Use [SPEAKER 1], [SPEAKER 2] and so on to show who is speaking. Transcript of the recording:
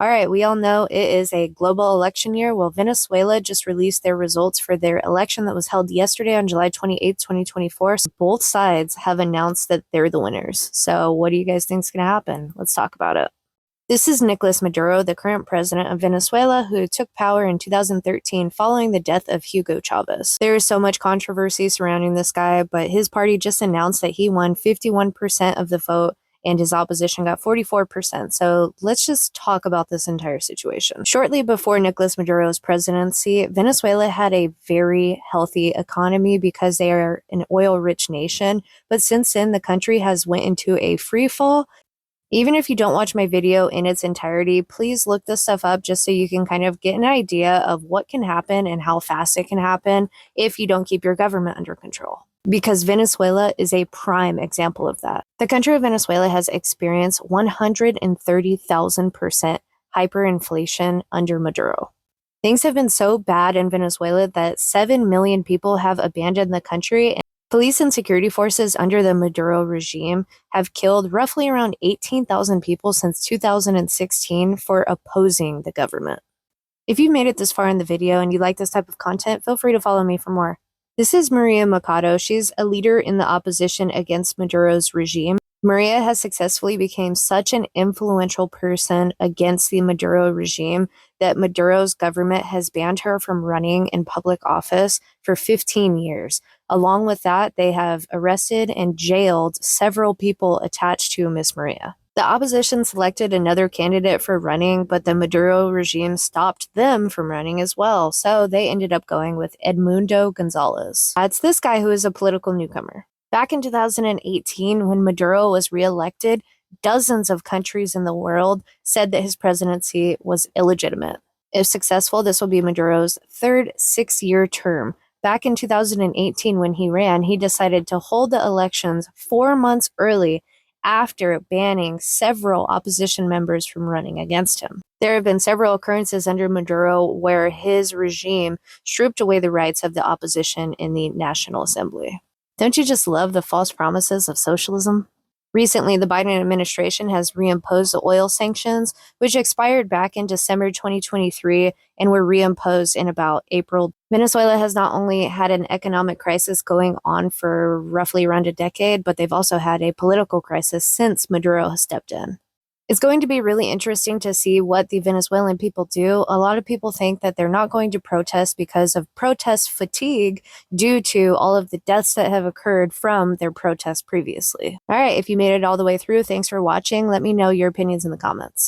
[SPEAKER 1] All right, we all know it is a global election year. Well, Venezuela just released their results for their election that was held yesterday on July 28th, 2024. So both sides have announced that they're the winners. So what do you guys think is going to happen? Let's talk about it. This is Nicolas Maduro, the current president of Venezuela, who took power in 2013 following the death of Hugo Chavez. There is so much controversy surrounding this guy, but his party just announced that he won 51% of the vote and his opposition got 44%. So let's just talk about this entire situation. Shortly before Nicolas Maduro's presidency, Venezuela had a very healthy economy because they are an oil-rich nation. But since then, the country has went into a free fall. Even if you don't watch my video in its entirety, please look this stuff up just so you can kind of get an idea of what can happen and how fast it can happen if you don't keep your government under control. Because Venezuela is a prime example of that. The country of Venezuela has experienced 130,000% hyperinflation under Maduro. Things have been so bad in Venezuela that 7 million people have abandoned the country. Police and security forces under the Maduro regime have killed roughly around 18,000 people since 2016 for opposing the government. If you've made it this far in the video and you like this type of content, feel free to follow me for more. This is Maria Mercado. She's a leader in the opposition against Maduro's regime. Maria has successfully become such an influential person against the Maduro regime that Maduro's government has banned her from running in public office for 15 years. Along with that, they have arrested and jailed several people attached to Miss Maria. The opposition selected another candidate for running, but the Maduro regime stopped them from running as well, so they ended up going with Edmundo Gonzalez. It's this guy who is a political newcomer. Back in 2018, when Maduro was reelected, dozens of countries in the world said that his presidency was illegitimate. If successful, this will be Maduro's third 6-year term. Back in 2018, when he ran, he decided to hold the elections 4 months early after banning several opposition members from running against him. There have been several occurrences under Maduro where his regime stripped away the rights of the opposition in the National Assembly. Don't you just love the false promises of socialism? Recently, the Biden administration has reimposed the oil sanctions, which expired back in December 2023 and were reimposed in about April. Venezuela has not only had an economic crisis going on for roughly around a decade, but they've also had a political crisis since Maduro has stepped in. It's going to be really interesting to see what the Venezuelan people do. A lot of people think that they're not going to protest because of protest fatigue due to all of the deaths that have occurred from their protests previously. All right, if you made it all the way through, thanks for watching. Let me know your opinions in the comments.